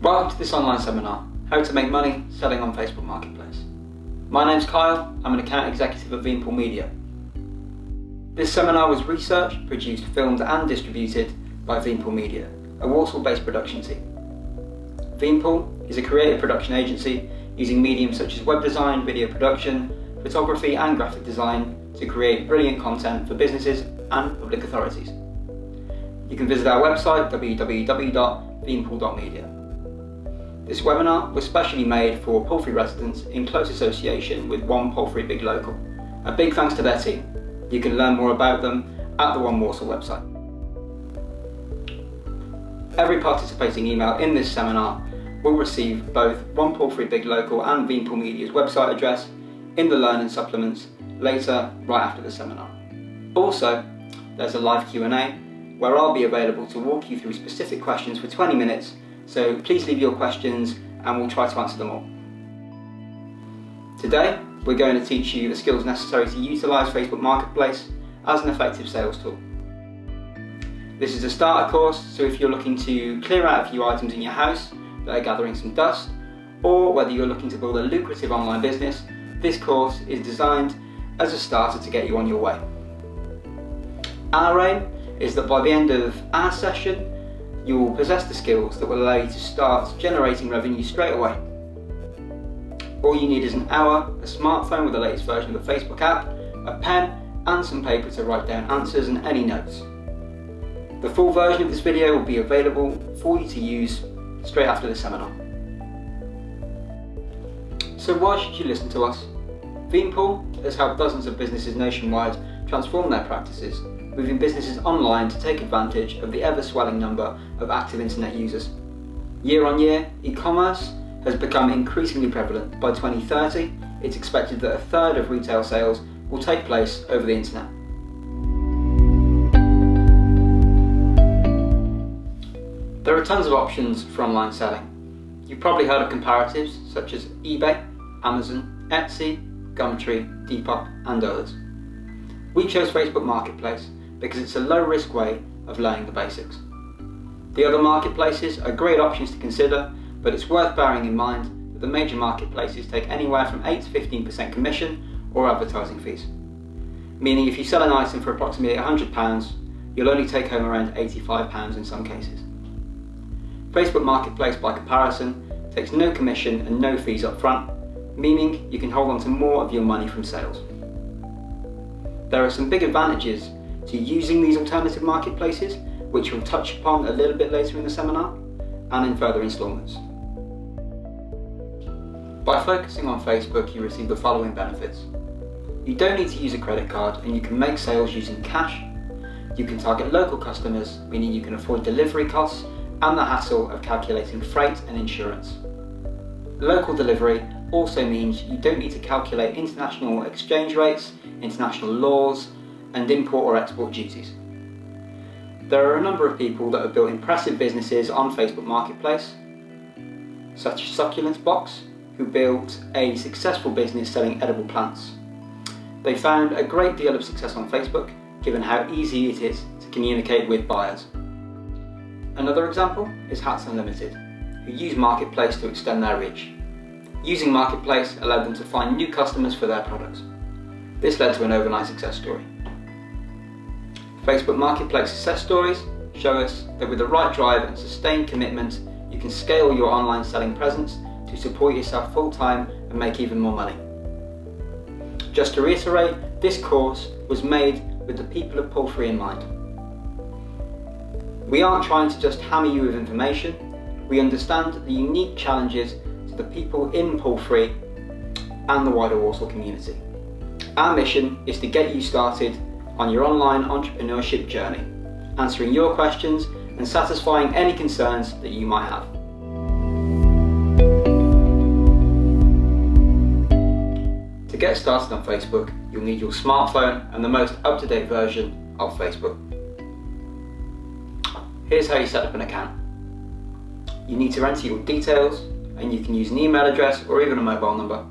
Welcome to this online seminar, How to Make Money Selling on Facebook Marketplace. My name's Kyle, I'm an account executive at Veanpool Media. This seminar was researched, produced, filmed and distributed by Veanpool Media, a Walsall-based production team. Veanpool is a creative production agency using mediums such as web design, video production, photography and graphic design to create brilliant content for businesses and public authorities. You can visit our website www.veanpool.media. This webinar was specially made for Palfrey residents in close association with One Palfrey Big Local. A big thanks to their team. You can learn more about them at the One Walsall website. Every participating email in this seminar will receive both One Palfrey Big Local and Veanpool Media's website address in the learning supplements later, right after the seminar. Also, there's a live Q&A where I'll be available to walk you through specific questions for 20 minutes, so please leave your questions and we'll try to answer them all. Today, we're going to teach you the skills necessary to utilise Facebook Marketplace as an effective sales tool. This is a starter course, so if you're looking to clear out a few items in your house that are gathering some dust, or whether you're looking to build a lucrative online business, this course is designed as a starter to get you on your way. Our aim is that by the end of our session, you will possess the skills that will allow you to start generating revenue straight away. All you need is an hour, a smartphone with the latest version of the Facebook app, a pen and some paper to write down answers and any notes. The full version of this video will be available for you to use straight after the seminar. So why should you listen to us? Veanpool has helped dozens of businesses nationwide transform their practices, moving businesses online to take advantage of the ever-swelling number of active internet users. Year on year, e-commerce has become increasingly prevalent. By 2030, it's expected that a third of retail sales will take place over the internet. There are tons of options for online selling. You've probably heard of comparatives such as eBay, Amazon, Etsy, Gumtree, Depop and others. We chose Facebook Marketplace because it's a low-risk way of learning the basics. The other marketplaces are great options to consider, but it's worth bearing in mind that the major marketplaces take anywhere from 8 to 15% commission or advertising fees. Meaning if you sell an item for approximately £100, you'll only take home around £85 in some cases. Facebook Marketplace, by comparison, takes no commission and no fees up front, meaning you can hold on to more of your money from sales. There are some big advantages to using these alternative marketplaces, which we'll touch upon a little bit later in the seminar and in further instalments. By focusing on Facebook, you receive the following benefits. You don't need to use a credit card and you can make sales using cash. You can target local customers, meaning you can afford delivery costs and the hassle of calculating freight and insurance. Local delivery also means you don't need to calculate international exchange rates, international laws, and import or export duties. There are a number of people that have built impressive businesses on Facebook Marketplace, such as Succulents Box, who built a successful business selling edible plants. They found a great deal of success on Facebook, given how easy it is to communicate with buyers. Another example is Hats Unlimited, who use Marketplace to extend their reach. Using Marketplace allowed them to find new customers for their products. This led to an overnight success story. Facebook Marketplace success stories show us that with the right drive and sustained commitment, you can scale your online selling presence to support yourself full-time and make even more money. Just to reiterate, this course was made with the people of Palfrey in mind. We aren't trying to just hammer you with information, we understand the unique challenges to the people in Palfrey and the wider Walsall community. Our mission is to get you started on your online entrepreneurship journey, answering your questions and satisfying any concerns that you might have. To get started on Facebook, you'll need your smartphone and the most up-to-date version of Facebook. Here's how you set up an account. You need to enter your details, and you can use an email address or even a mobile number.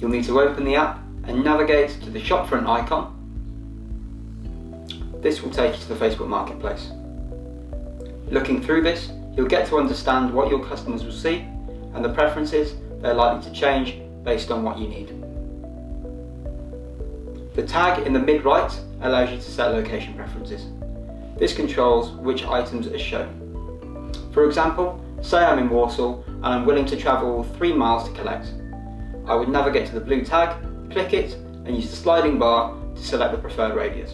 You'll need to open the app and navigate to the shopfront icon. This will take you to the Facebook Marketplace. Looking through this, you'll get to understand what your customers will see and the preferences they're likely to change based on what you need. The tag in the mid-right allows you to set location preferences. This controls which items are shown. For example, say I'm in Warsaw and I'm willing to travel 3 miles to collect. I would navigate to the blue tag, click it, and use the sliding bar to select the preferred radius.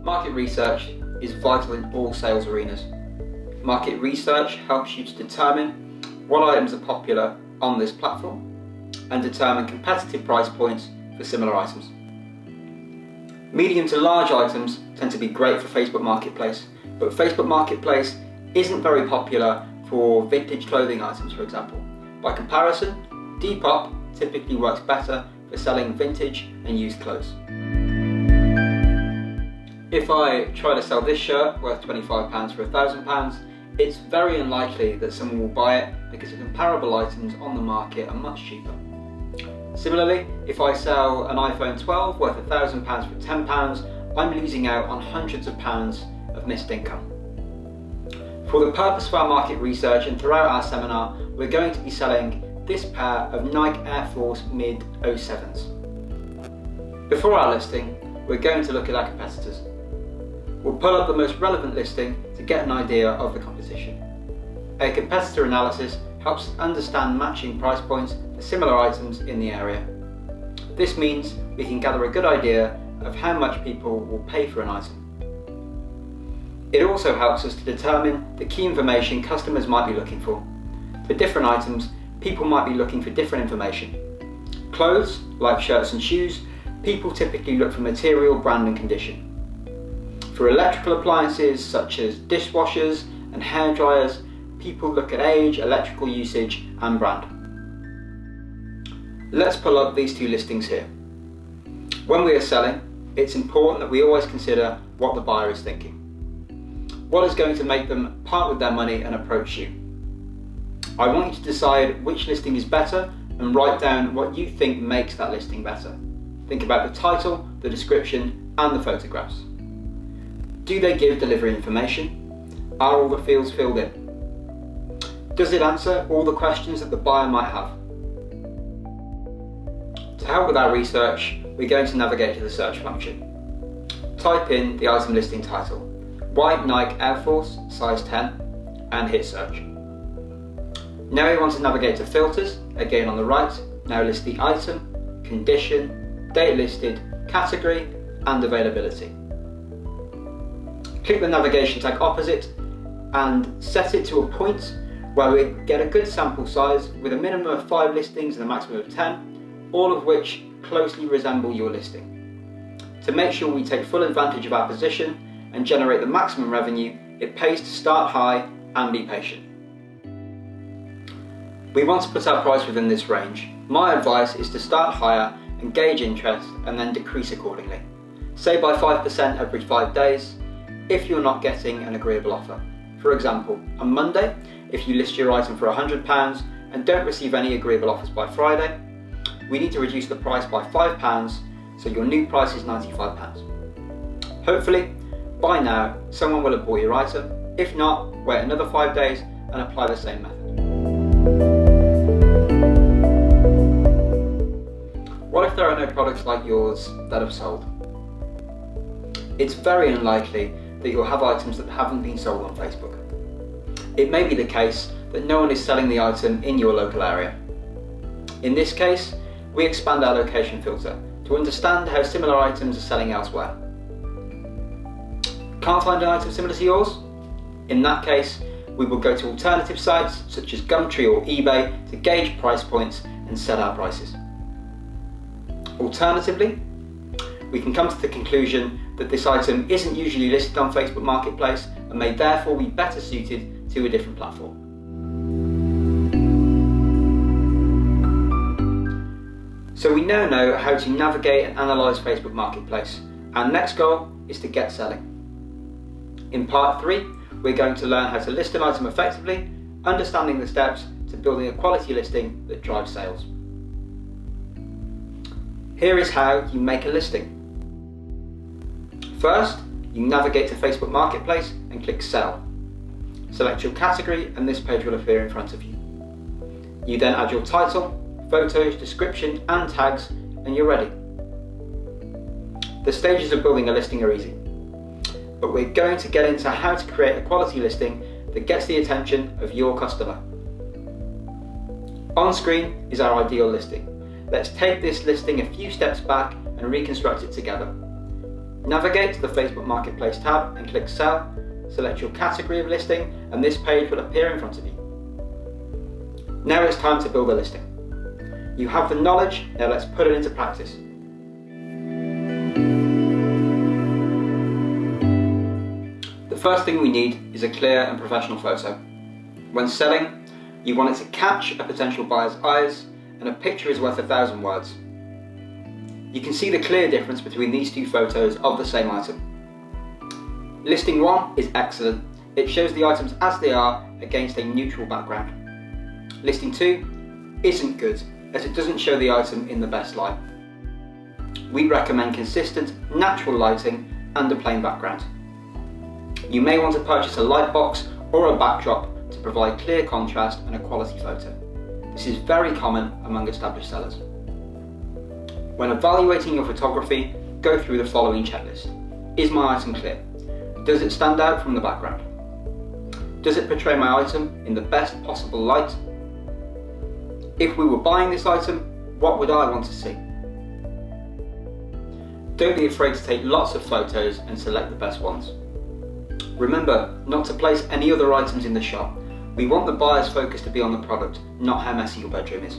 Market research is vital in all sales arenas. Market research helps you to determine what items are popular on this platform and determine competitive price points for similar items. Medium to large items tend to be great for Facebook Marketplace, but Facebook Marketplace isn't very popular for vintage clothing items, for example. By comparison, Depop typically works better for selling vintage and used clothes. If I try to sell this shirt worth £25 for £1,000, it's very unlikely that someone will buy it because the comparable items on the market are much cheaper. Similarly, if I sell an iPhone 12 worth £1,000 for £10, I'm losing out on hundreds of pounds of missed income. For the purpose of our market research and throughout our seminar, we're going to be selling this pair of Nike Air Force Mid 07s. Before our listing, we're going to look at our competitors. We'll pull up the most relevant listing to get an idea of the competition. A competitor analysis helps us understand matching price points for similar items in the area. This means we can gather a good idea of how much people will pay for an item. It also helps us to determine the key information customers might be looking for. For different items, people might be looking for different information. Clothes, like shirts and shoes, people typically look for material, brand and condition. For electrical appliances such as dishwashers and hair dryers, people look at age, electrical usage and brand. Let's pull up these two listings here. When we are selling, it's important that we always consider what the buyer is thinking. What is going to make them part with their money and approach you? I want you to decide which listing is better and write down what you think makes that listing better. Think about the title, the description and the photographs. Do they give delivery information? Are all the fields filled in? Does it answer all the questions that the buyer might have? To help with our research, we're going to navigate to the search function. Type in the item listing title, white Nike Air Force, size 10, and hit search. Now we want to navigate to filters, again on the right. Now list the item, condition, date listed, category, and availability. Click the navigation tag opposite and set it to a point where we get a good sample size with a minimum of 5 listings and a maximum of 10, all of which closely resemble your listing. To make sure we take full advantage of our position and generate the maximum revenue, it pays to start high and be patient. We want to put our price within this range. My advice is to start higher and gauge interest and then decrease accordingly. Say by 5% every 5 days if you're not getting an agreeable offer. For example, on Monday, if you list your item for £100 and don't receive any agreeable offers by Friday, we need to reduce the price by £5 so your new price is £95. Hopefully, by now, someone will have bought your item. If not, wait another 5 days and apply the same method. What if there are no products like yours that have sold? It's very unlikely that you'll have items that haven't been sold on Facebook. It may be the case that no one is selling the item in your local area. In this case, we expand our location filter to understand how similar items are selling elsewhere. Can't find an item similar to yours? In that case, we will go to alternative sites such as Gumtree or eBay to gauge price points and set our prices. Alternatively, we can come to the conclusion that this item isn't usually listed on Facebook Marketplace and may therefore be better suited to a different platform. So we now know how to navigate and analyse Facebook Marketplace. Our next goal is to get selling. In part 3, we're going to learn how to list an item effectively, understanding the steps to building a quality listing that drives sales. Here is how you make a listing. First, you navigate to Facebook Marketplace and click Sell. Select your category and this page will appear in front of you. You then add your title, photos, description and tags and you're ready. The stages of building a listing are easy, but we're going to get into how to create a quality listing that gets the attention of your customer. On screen is our ideal listing. Let's take this listing a few steps back and reconstruct it together. Navigate to the Facebook Marketplace tab and click Sell. Select your category of listing and this page will appear in front of you. Now it's time to build a listing. You have the knowledge, now let's put it into practice. The first thing we need is a clear and professional photo. When selling, you want it to catch a potential buyer's eyes, and a picture is worth 1,000 words. You can see the clear difference between these two photos of the same item. Listing 1 is excellent. It shows the items as they are against a neutral background. Listing 2 isn't good, as it doesn't show the item in the best light. We recommend consistent, natural lighting and a plain background. You may want to purchase a light box or a backdrop to provide clear contrast and a quality photo. This is very common among established sellers. When evaluating your photography, go through the following checklist. Is my item clear? Does it stand out from the background? Does it portray my item in the best possible light? If we were buying this item, what would I want to see? Don't be afraid to take lots of photos and select the best ones. Remember not to place any other items in the shop. We want the buyer's focus to be on the product, not how messy your bedroom is.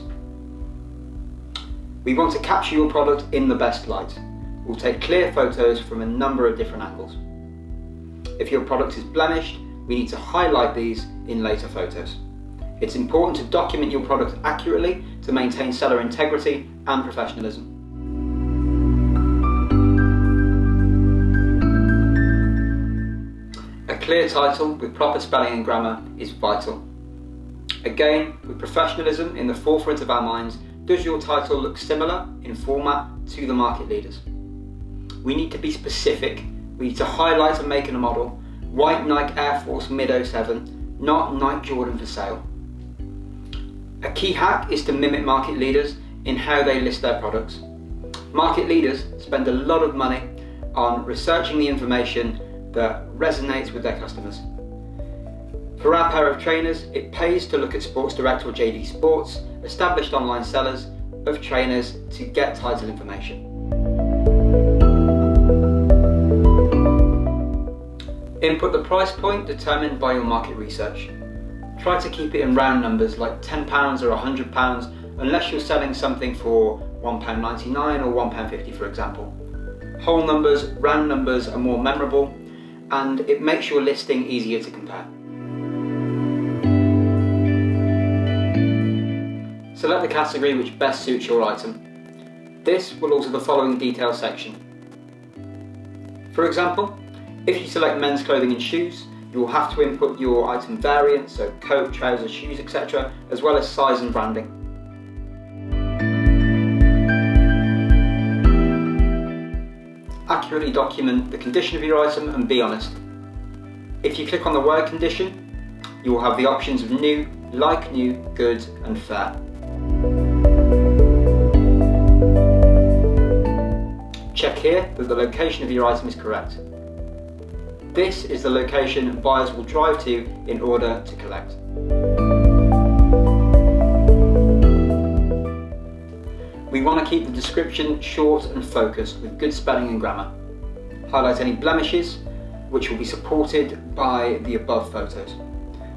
We want to capture your product in the best light. We'll take clear photos from a number of different angles. If your product is blemished, we need to highlight these in later photos. It's important to document your product accurately to maintain seller integrity and professionalism. A clear title with proper spelling and grammar is vital. Again, with professionalism in the forefront of our minds, does your title look similar in format to the market leaders? We need to be specific. We need to highlight a make and a model. White Nike Air Force Mid 07, not Nike Jordan for sale. A key hack is to mimic market leaders in how they list their products. Market leaders spend a lot of money on researching the information that resonates with their customers. For our pair of trainers, it pays to look at Sports Direct or JD Sports, established online sellers of trainers, to get title information. Input the price point determined by your market research. Try to keep it in round numbers like £10 or £100 unless you're selling something for £1.99 or £1.50 for example. Whole numbers, round numbers are more memorable and it makes your listing easier to compare. Select the category which best suits your item. This will alter the following detail section. For example, if you select men's clothing and shoes, you will have to input your item variants, so coat, trousers, shoes, etc., as well as size and branding. Accurately document the condition of your item and be honest. If you click on the word condition, you will have the options of new, like new, good and fair. Check here that the location of your item is correct. This is the location buyers will drive to in order to collect. We want to keep the description short and focused with good spelling and grammar. Highlight any blemishes, which will be supported by the above photos.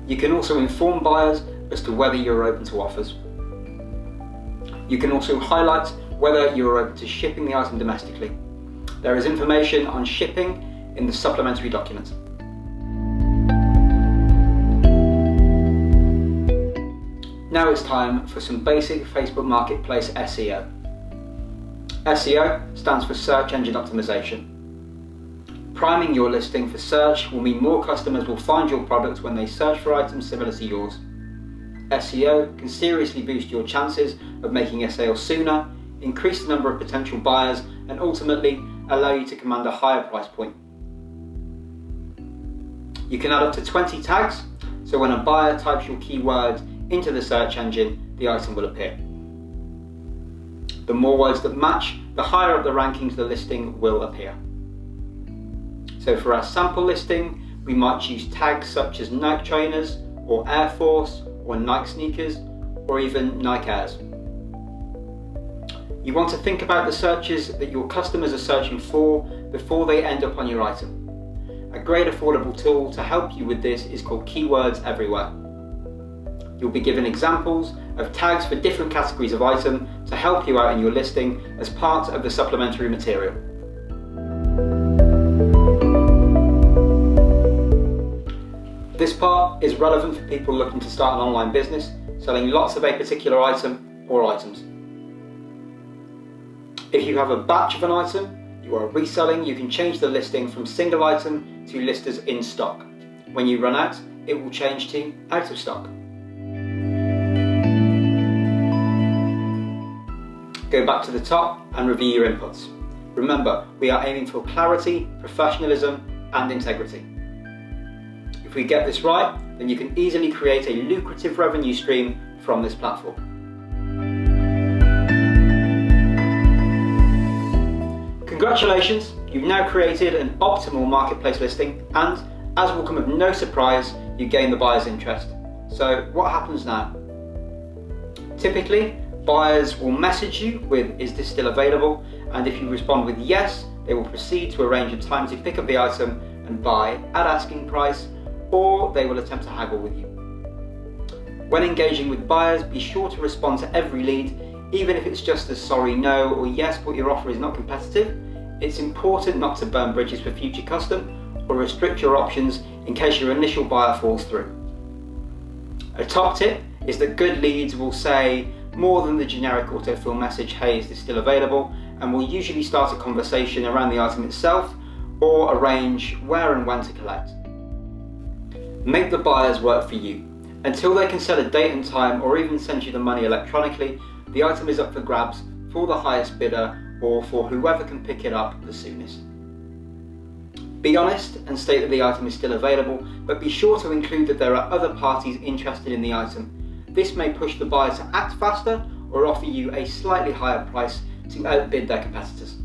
You can also inform buyers as to whether you're open to offers. You can also highlight whether you're open to shipping the item domestically. There is information on shipping in the supplementary document. Now it's time for some basic Facebook Marketplace SEO. SEO stands for Search Engine Optimization. Priming your listing for search will mean more customers will find your product when they search for items similar to yours. SEO can seriously boost your chances of making a sale sooner, increase the number of potential buyers, and ultimately allow you to command a higher price point. You can add up to 20 tags, so when a buyer types your keyword into the search engine, the item will appear. The more words that match, the higher up the rankings the listing will appear. So for our sample listing, we might choose tags such as Nike trainers, or Air Force, or Nike sneakers, or even Nike Airs. You want to think about the searches that your customers are searching for before they end up on your item. A great affordable tool to help you with this is called Keywords Everywhere. You'll be given examples of tags for different categories of item to help you out in your listing as part of the supplementary material. This part is relevant for people looking to start an online business, selling lots of a particular item or items. If you have a batch of an item you are reselling, you can change the listing from single item to list as in stock. When you run out, it will change to out of stock. Go back to the top and review your inputs. Remember, we are aiming for clarity, professionalism, and integrity. If we get this right, then you can easily create a lucrative revenue stream from this platform. Congratulations, you've now created an optimal marketplace listing, and as will come of no surprise, you gain the buyer's interest. So what happens now? Typically, buyers will message you with, "Is this still available?" And if you respond with yes, they will proceed to arrange a time to pick up the item and buy at asking price, or they will attempt to haggle with you. When engaging with buyers, be sure to respond to every lead, even if it's just a sorry, no, or yes, but your offer is not competitive. It's important not to burn bridges for future custom or restrict your options in case your initial buyer falls through. A top tip is that good leads will say more than the generic autofill message, "Hey, is this still available?" and will usually start a conversation around the item itself or arrange where and when to collect. Make the buyers work for you. Until they can set a date and time or even send you the money electronically, the item is up for grabs for the highest bidder or for whoever can pick it up the soonest. Be honest and state that the item is still available, but be sure to include that there are other parties interested in the item. This may push the buyer to act faster or offer you a slightly higher price to outbid their competitors.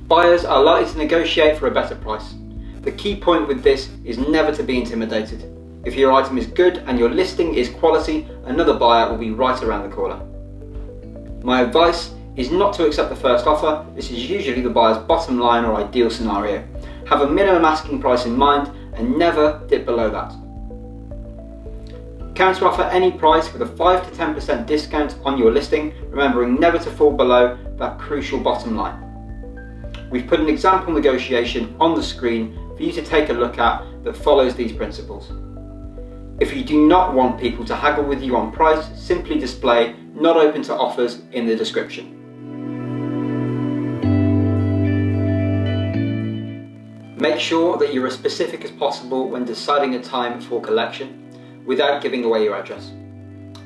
Buyers are likely to negotiate for a better price. The key point with this is never to be intimidated. If your item is good and your listing is quality, another buyer will be right around the corner. My advice is not to accept the first offer. This is usually the buyer's bottom line or ideal scenario. Have a minimum asking price in mind and never dip below that. Counteroffer any price with a 5 to 10% discount on your listing, remembering never to fall below that crucial bottom line. We've put an example negotiation on the screen for you to take a look at that follows these principles. If you do not want people to haggle with you on price, simply display "not open to offers" in the description. Make sure that you're as specific as possible when deciding a time for collection without giving away your address.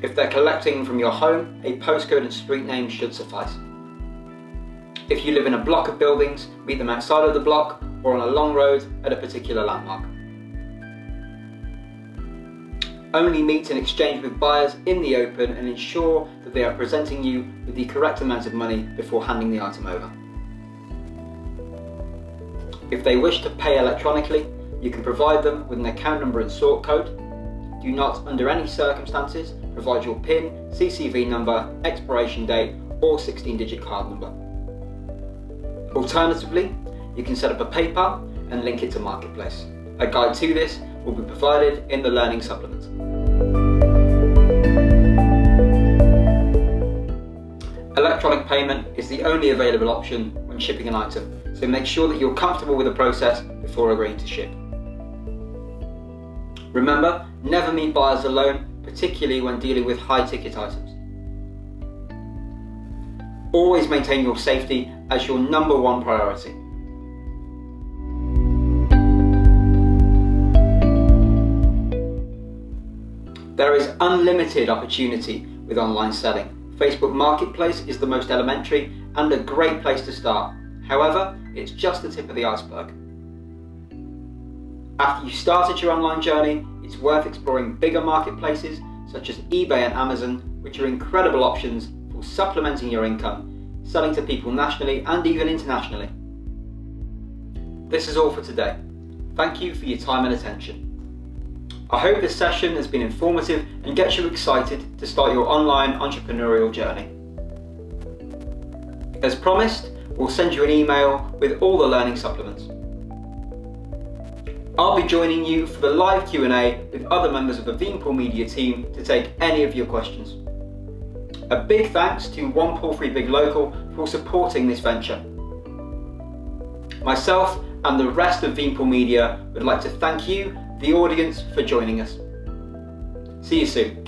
If they're collecting from your home, a postcode and street name should suffice. If you live in a block of buildings, meet them outside of the block or on a long road at a particular landmark. Only meet and exchange with buyers in the open and ensure that they are presenting you with the correct amount of money before handing the item over. If they wish to pay electronically, you can provide them with an account number and sort code. Do not, under any circumstances, provide your PIN, CCV number, expiration date, or 16-digit card number. Alternatively, you can set up a PayPal and link it to Marketplace. A guide to this will be provided in the learning supplement. Electronic payment is the only available option when shipping an item, so make sure that you're comfortable with the process before agreeing to ship. Remember, never meet buyers alone, particularly when dealing with high-ticket items. Always maintain your safety as your number one priority. There is unlimited opportunity with online selling. Facebook Marketplace is the most elementary and a great place to start. However, it's just the tip of the iceberg. After you've started your online journey, it's worth exploring bigger marketplaces such as eBay and Amazon, which are incredible options for supplementing your income, selling to people nationally and even internationally. This is all for today. Thank you for your time and attention. I hope this session has been informative and gets you excited to start your online entrepreneurial journey. As promised, we'll send you an email with all the learning supplements. I'll be joining you for the live Q&A with other members of the Veeampool Media team to take any of your questions. A big thanks to 1Pool3 Big Local for supporting this venture. Myself and the rest of Veeampool Media would like to thank you, the audience, for joining us. See you soon.